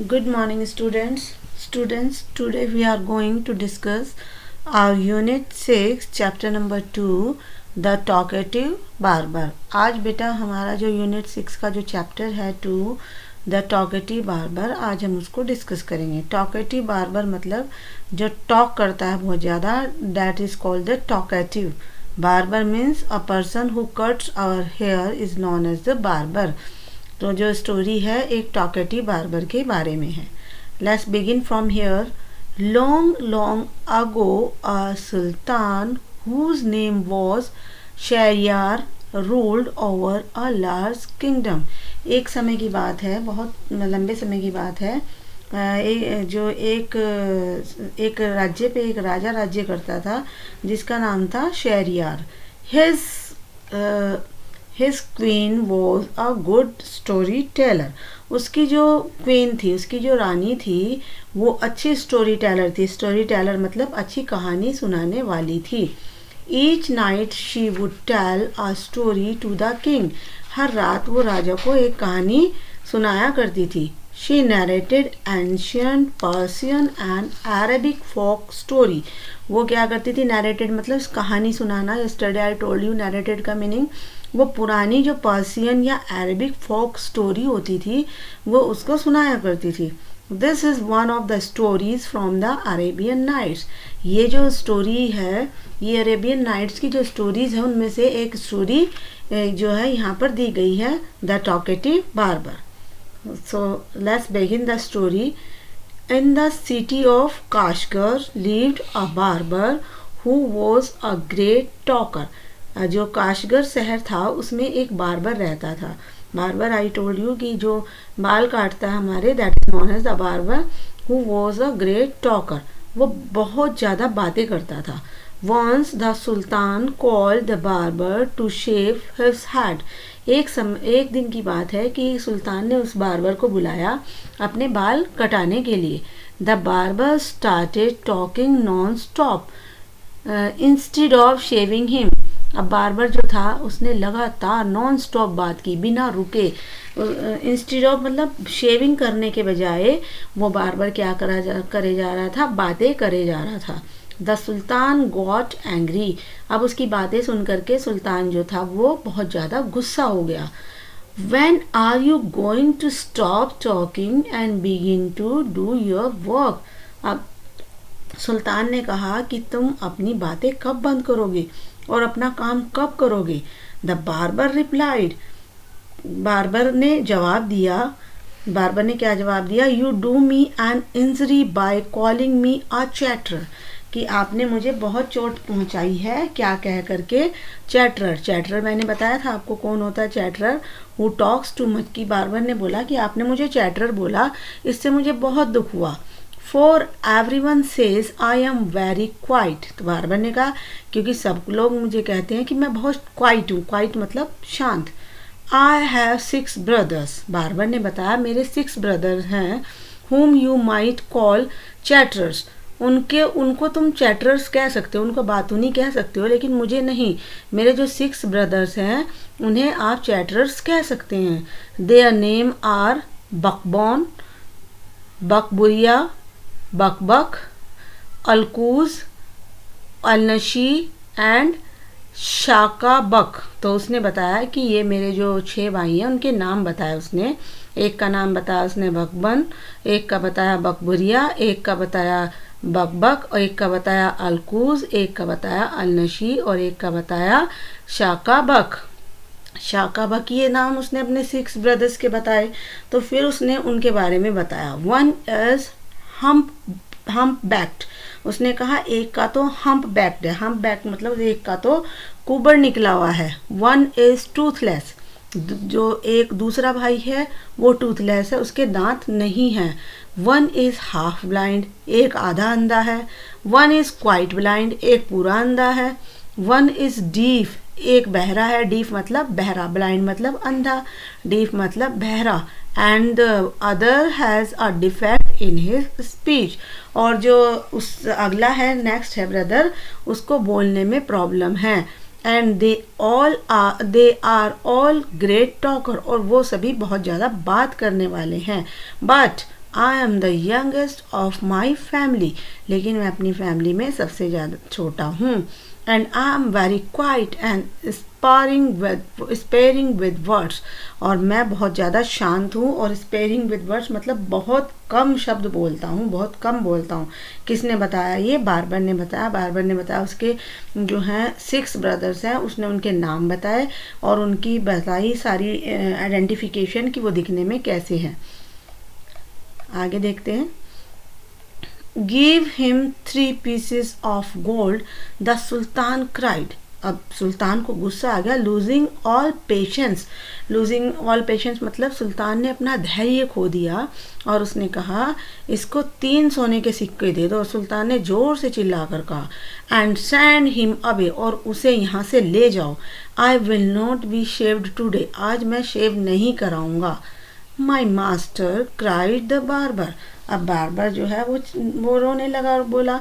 Good morning, students. Today we are going to discuss our Unit 6, Chapter number 2, The Talkative Barber. आज बेटा हमारा जो Unit 6 का जो चैप्टर है 2, द टॉकेटिव बार्बर, आज हम उसको डिस्कस करेंगे. टॉकेटिव बार्बर मतलब जो टॉक करता है बहुत ज़्यादा, that is called the talkative. Barber means a person who cuts our hair is known as the barber. तो जो स्टोरी है एक टॉकेटिव बार्बर के बारे में है. Let's begin from here. Long ago a sultan whose name was Shahryar ruled over a large kingdom. एक समय की बात है, बहुत लंबे समय की बात है. एक राज्य पे एक राजा राज्य करता था जिसका नाम था Shahryar. His queen was a good story teller. उसकी जो क्वीन थी, उसकी जो रानी थी, वो अच्छी स्टोरी टेलर थी. स्टोरी टेलर मतलब अच्छी कहानी सुनाने वाली थी. Each night she would tell a story to the king. हर रात वो राजा को एक कहानी सुनाया करती थी. She narrated ancient Persian and Arabic folk story. वो क्या करती थी? नरेटेड मतलब कहानी सुनाना. Yesterday I told you narrated का मीनिंग. वो पुरानी जो पर्शियन या अरेबिक फोक स्टोरी होती थी वो उसको सुनाया करती थी. This is one of the stories from the Arabian Nights. ये जो स्टोरी है, ये अरेबियन नाइट्स की जो स्टोरीज है उनमें से एक स्टोरी जो है यहाँ पर दी गई है, the talkative barber. So let's begin the story. In the city of Kashgar lived a barber who was a great talker. जो काशगर शहर था उसमें एक बार्बर रहता था. बार्बर आई टोल्ड यू कि जो बाल काटता है हमारे, that is known as the barber who was a great talker. वो बहुत ज़्यादा बातें करता था. Once the sultan called the barber to shave his head. एक दिन की बात है कि सुल्तान ने उस बार्बर को बुलाया अपने बाल कटाने के लिए. The barber started talking non stop instead of shaving him. अब बार्बर जो था उसने लगातार नॉन स्टॉप बात की, बिना रुके. इंस्टेड ऑफ मतलब शेविंग करने के बजाय वो बार्बर क्या करे जा रहा था? बातें करे जा रहा था. The sultan got angry. अब उसकी बातें सुन करके सुल्तान जो था वो बहुत ज़्यादा गुस्सा हो गया. When are you going to stop talking and begin to do your work? अब सुल्तान ने कहा कि तुम अपनी बातें कब बंद करोगे और अपना काम कब करोगे. The barber replied. बार्बर ने जवाब दिया. बार्बर ने क्या जवाब दिया? You do me an injury by calling me a chatter. कि आपने मुझे बहुत चोट पहुंचाई है. क्या कह करके? चैटरर. चैटरर मैंने बताया था आपको कौन होता है chatterer. Who talks too much. की बार्बर ने बोला कि आपने मुझे चैटरर बोला, इससे मुझे बहुत दुख हुआ. For everyone says I am very quite. तो बार्बर ने कहा क्योंकि सब लोग मुझे कहते हैं कि मैं बहुत क्वाइट हूँ. क्वाइट मतलब शांत. I have 6 brothers. बार्बर ने बताया मेरे 6 ब्रदर्स हैं. whom you might call chatterers. उनको तुम चैटरर्स कह सकते हो, उनको बातूनी कह सकते हो, लेकिन मुझे नहीं. मेरे जो 6 ब्रदर्स हैं उन्हें आप चैटरर्स कह सकते हैं. देयर नेम आर बकबॉन, बकबुरिया, बकबक, अलकूज, अलनशी एंड शाकाबक. तो उसने बताया कि ये मेरे जो 6 भाई हैं उनके नाम बताया उसने. एक का नाम बताया उसने बकबन, एक का बताया बकबुरिया, एक का बताया बकबक, और एक का बताया अलकूज, एक का बताया अलनशी और एक का बताया शाकाबक. शाकाबक ये नाम उसने अपने 6 ब्रदर्स के बताए. तो फिर उसने उनके बारे में बताया. One is hump backed. उसने कहा एक का तो हम्प बैक्ड है. हम्प बैक्ड मतलब एक का तो कुबर निकला हुआ है. One is Toothless. जो एक दूसरा भाई है वो टूथलेस है, उसके दांत नहीं हैं. One is half blind. एक आधा अंधा है. One is quite blind. एक पूरा अंधा है. One is deaf. एक बहरा है. डीफ मतलब बहरा, ब्लाइंड मतलब अंधा, डीफ मतलब बहरा. And the other has a defect in his speech. और जो उस अगला है, नेक्स्ट है ब्रदर, उसको बोलने में प्रॉब्लम है. And they are all great talker. और वो सभी बहुत ज़्यादा बात करने वाले हैं. But I am the youngest of my family, लेकिन मैं अपनी फैमिली में सबसे ज़्यादा छोटा हूँ। And I am very quiet and sparing with words, और मैं बहुत ज़्यादा शांत हूँ। और स्पेयरिंग विद वर्ड्स मतलब बहुत कम शब्द बोलता हूँ, बहुत कम बोलता हूँ। किसने बताया ये? बार्बर ने बताया। बार्बर ने बताया उसके जो हैं 6 ब्रदर्स हैं, उसने उनके नाम बताए और उनकी बताई सारी आइडेंटिफिकेशन कि वो दिखने में कैसे हैं। आगे देखते हैं। Give him 3 pieces of gold, the sultan cried. अब सुल्तान को गुस्सा आ गया। Losing all patience, losing all patience मतलब सुल्तान ने अपना धैर्य खो दिया और उसने कहा इसको 3 सोने के सिक्के दे दो। और सुल्तान ने जोर से चिल्लाकर कहा एंड सेंड हिम अवे, और उसे यहाँ से ले जाओ। आई will not be shaved today, आज मैं शेव नहीं कराऊंगा। My master cried the barber, अब बार्बर जो है वो रोने लगा और बोला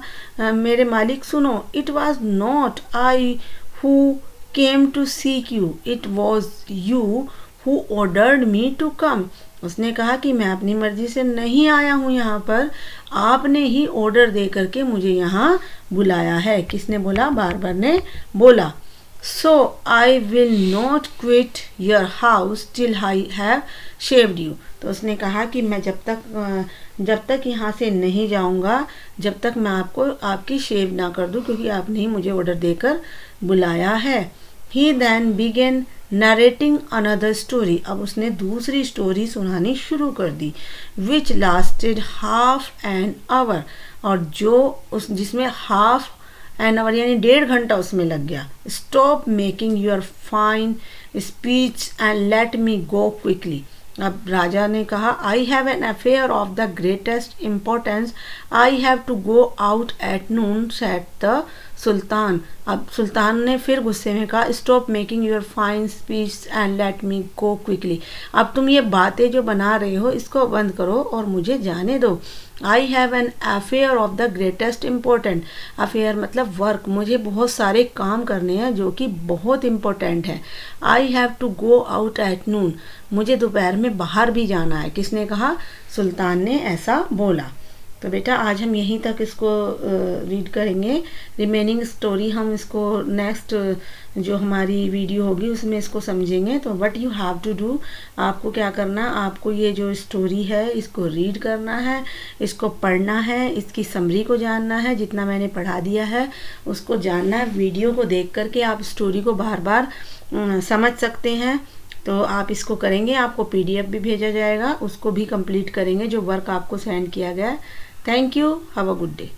मेरे मालिक सुनो, it was not I who came to seek you, it was you who ordered me to come. उसने कहा कि मैं अपनी मर्जी से नहीं आया हूँ यहाँ पर, आपने ही ऑर्डर दे करके मुझे यहाँ बुलाया है। किसने बोला? बार्बर ने बोला। So I will not quit your house till I have shaved you, तो उसने कहा कि मैं जब तक यहाँ से नहीं जाऊँगा, जब तक मैं आपको आपकी शेव ना कर दूँ, क्योंकि आपने ही मुझे ऑर्डर देकर बुलाया है। He then began narrating another story, अब उसने दूसरी स्टोरी सुनानी शुरू कर दी। Which lasted half an hour, और जिसमें हाफ एन आवर यानी 1.5 घंटा उसमें लग गया। Stop making your fine speech and let me go quickly, अब राजा ने कहा I have an affair of the greatest importance, I have to go out at noon said the sultan. अब सुल्तान ने फिर गुस्से में कहा stop making your fine speech and let me go quickly, अब तुम ये बातें जो बना रहे हो इसको बंद करो और मुझे जाने दो। आई have an affair of the greatest important, affair मतलब वर्क, मुझे बहुत सारे काम करने हैं जो कि बहुत इम्पोर्टेंट है। I have to go out at noon, मुझे दोपहर में बाहर भी जाना है। किसने कहा? सुल्तान ने ऐसा बोला। तो बेटा आज हम यहीं तक इसको रीड करेंगे। रिमेनिंग स्टोरी हम इसको नेक्स्ट जो हमारी वीडियो होगी उसमें इसको समझेंगे। तो what you have to do, आपको क्या करना, आपको ये जो स्टोरी है इसको रीड करना है, इसको पढ़ना है, इसकी समरी को जानना है, जितना मैंने पढ़ा दिया है उसको जानना है। वीडियो को देख करके आप स्टोरी को बार बार समझ सकते हैं। तो आप इसको करेंगे, आपको PDF भी भेजा जाएगा, उसको भी कंप्लीट करेंगे जो वर्क आपको सेंड किया गया है। Thank you, have a good day.